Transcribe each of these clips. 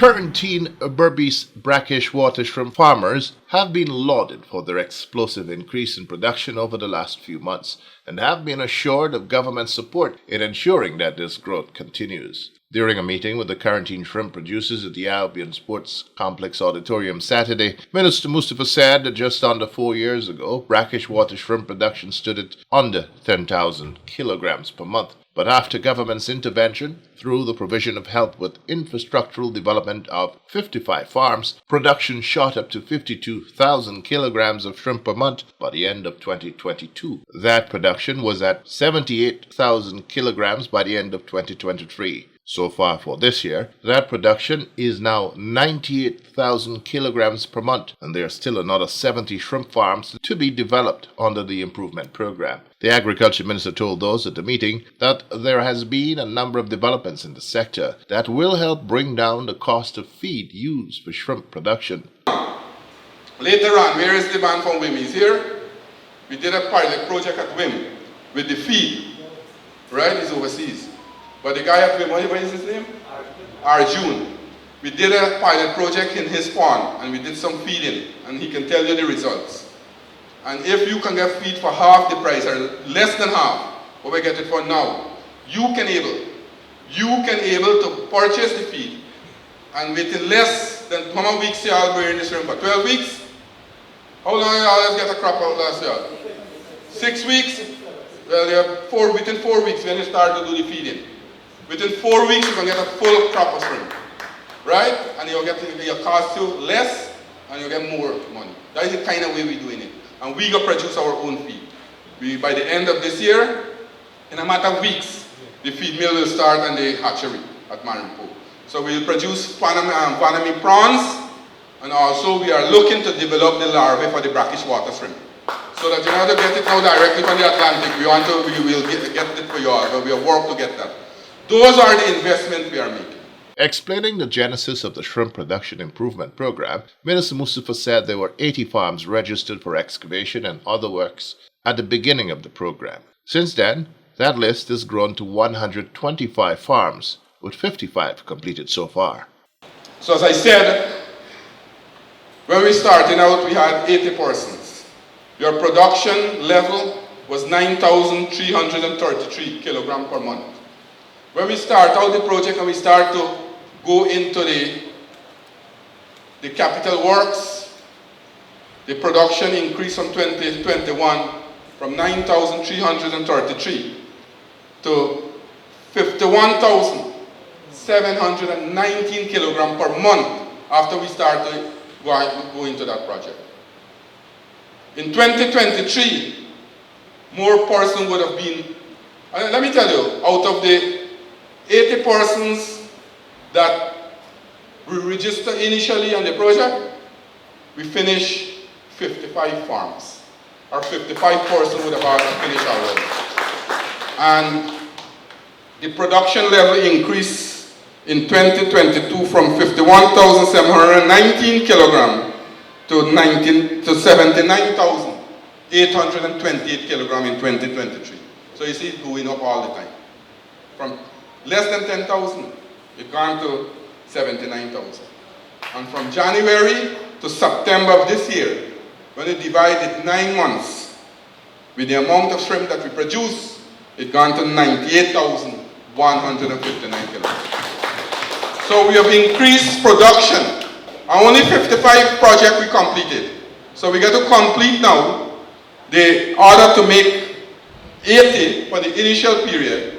Currentine Berbice brackish water shrimp farmers have been lauded for their explosive increase in production over the last few months and have been assured of government support in ensuring that this growth continues. During a meeting with the Currentine shrimp producers at the Albion Sports Complex Auditorium Saturday, Minister Mustafa said that just under 4 years ago, brackish water shrimp production stood at under 10,000 kilograms per month. But after government's intervention, through the provision of help with infrastructural development of 55 farms, production shot up to 52,000 kilograms of shrimp per month by the end of 2022. That production was at 78,000 kilograms by the end of 2023. So far for this year, that production is now 98,000 kilograms per month, and there are still another 70 shrimp farms to be developed under the improvement program. The Agriculture Minister told those at the meeting that there has been a number of developments in the sector that will help bring down the cost of feed used for shrimp production. Later on, where is the man from WIM? He's here. We did a pilot project at WIM with the feed, right? He's overseas. But the guy at WIM, what is his name? Arjun. We did a pilot project in his pond and we did some feeding and he can tell you the results. And if you can get feed for half the price or less than half, what we get it for now, you can able to purchase the feed and within less than how many weeks you all bearing this shrimp for? 12 weeks? How long you always get a crop out last year? 6 weeks? Well, within 4 weeks when you start to do the feeding. Within 4 weeks, you can get a full crop of shrimp, right? And it'll cost you less, and you get more money. That is the kind of way we're doing it. And we go produce our own feed. By the end of this year, in a matter of weeks, the feed mill will start and the hatchery at Marimpo. So we'll produce Panami prawns, and also we are looking to develop the larvae for the brackish water shrimp. So that you don't have to get it now directly from the Atlantic. We will get it for you all, but we'll work to get that. Those are the investments we are making. Explaining the genesis of the Shrimp Production Improvement Program, Minister Mustafa said there were 80 farms registered for excavation and other works at the beginning of the program. Since then, that list has grown to 125 farms, with 55 completed so far. So as I said, when we started out, we had 80 persons. Your production level was 9,333 kilograms per month. When we start out the project and we start to go into the capital works, the production increased from 2021 from 9,333 to 51,719 kilograms per month after we started go into that project. In 2023, more persons would have been, and let me tell you, out of the 80 persons that we registered initially on the project, we finished 55 farms. Or 55 persons would have finished already. And the production level increased in 2022 from 51,719 kilograms to 79,828 kilograms in 2023. So you see it going up all the time. From less than 10,000, it's gone to 79,000. And from January to September of this year, when you divide it 9 months, with the amount of shrimp that we produce, it's gone to 98,159 kilograms. So we have increased production. And only 55 projects we completed. So we got to complete now the order to make 80 for the initial period.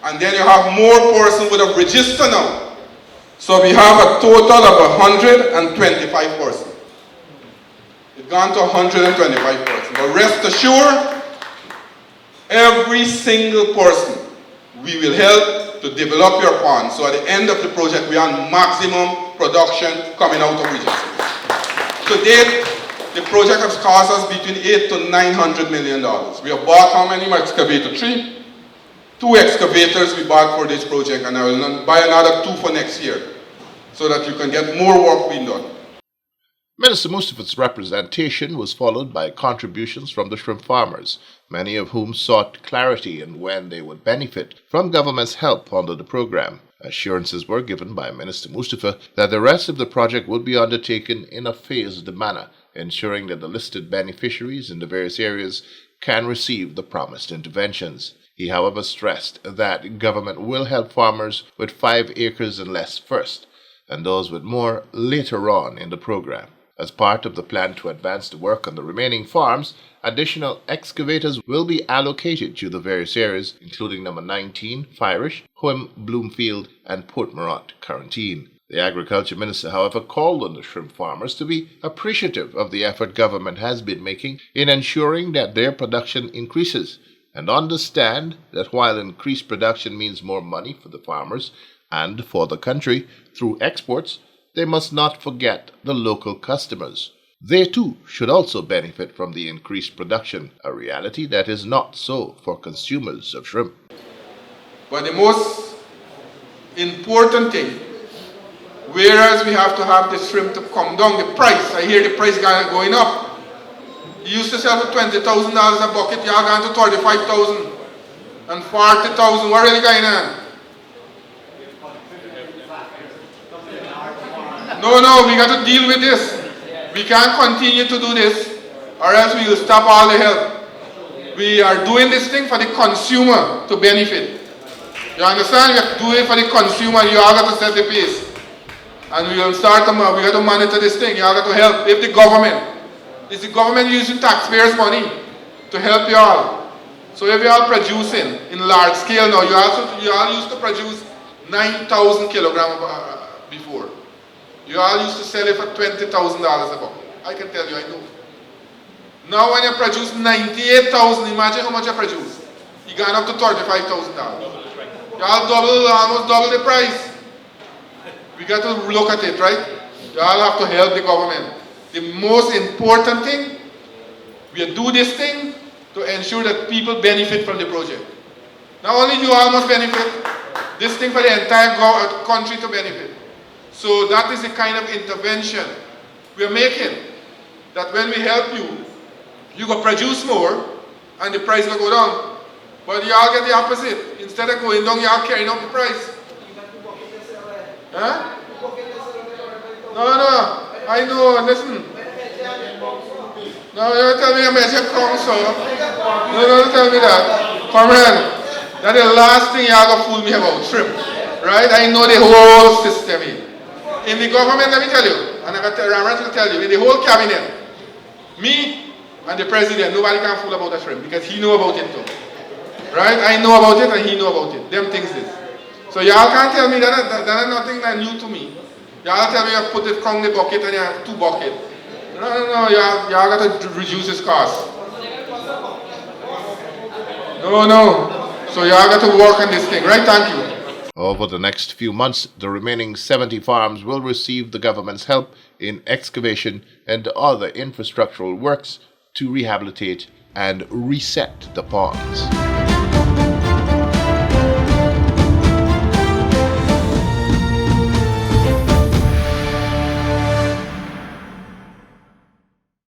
And then you have more persons would have registered now. So we have a total of 125 persons. It's gone to 125 persons. But rest assured, every single person we will help to develop your pond. So at the end of the project, we are on maximum production coming out of Regency. To date, the project has cost us between $800 to $900 million. We have bought how many excavator? 3? 2 excavators we bought for this project, and I will buy another 2 for next year so that you can get more work being done. Minister Mustafa's representation was followed by contributions from the shrimp farmers, many of whom sought clarity on when they would benefit from government's help under the program. Assurances were given by Minister Mustafa that the rest of the project would be undertaken in a phased manner, ensuring that the listed beneficiaries in the various areas can receive the promised interventions. He, however, stressed that government will help farmers with 5 acres and less first, and those with more later on in the program. As part of the plan to advance the work on the remaining farms, additional excavators will be allocated to the various areas, including number 19, Firish, Huim, Bloomfield, and Port Morant, Quarantine. The Agriculture Minister, however, called on the shrimp farmers to be appreciative of the effort government has been making in ensuring that their production increases, and understand that while increased production means more money for the farmers and for the country through exports, they must not forget the local customers. They too should also benefit from the increased production, a reality that is not so for consumers of shrimp. But the most important thing, whereas we have to have the shrimp to come down, the price, I hear the price going up. You used to sell for $20,000 a bucket, you are going to $35,000 and $40,000. What really going on? No, we got to deal with this. We can't continue to do this, or else we will stop all the help. We are doing this thing for the consumer to benefit. You understand? We have to do it for the consumer. You all got to set the pace. And we will start to, we got to monitor this thing. You all got to help. If the government, is the government using taxpayers' money to help you all? So if you all producing in large scale now, you all used to produce 9,000 kilograms before. You all used to sell it for $20,000 a bucket. I can tell you, I know. Now when you produce 98,000, imagine how much you produce. You gone up to $35,000. You all almost double the price. We got to look at it, right? You all have to help the government. The most important thing, we do this thing to ensure that people benefit from the project. Not only you all must benefit, this thing for the entire country to benefit. So that is the kind of intervention we are making. That when we help you, you go produce more and the price will go down. But you all get the opposite. Instead of going down, you all carrying up the price. Huh? No, I know, listen. No, you don't tell me a message come, sir. No, don't tell me that. Comrade, that's the last thing you all gonna fool me about, shrimp. Right? I know the whole system here. In the government, let me tell you, and I'm going to tell you, in the whole cabinet, me and the president, nobody can fool about the shrimp because he know about it too. Right? I know about it and he know about it. Them things this. So y'all can't tell me that is nothing that new to me. Y'all tell me you put it from the bucket and you have 2 buckets. No, y'all got to reduce this cost. No. So y'all got to work on this thing, right? Thank you. Over the next few months, the remaining 70 farms will receive the government's help in excavation and other infrastructural works to rehabilitate and reset the ponds.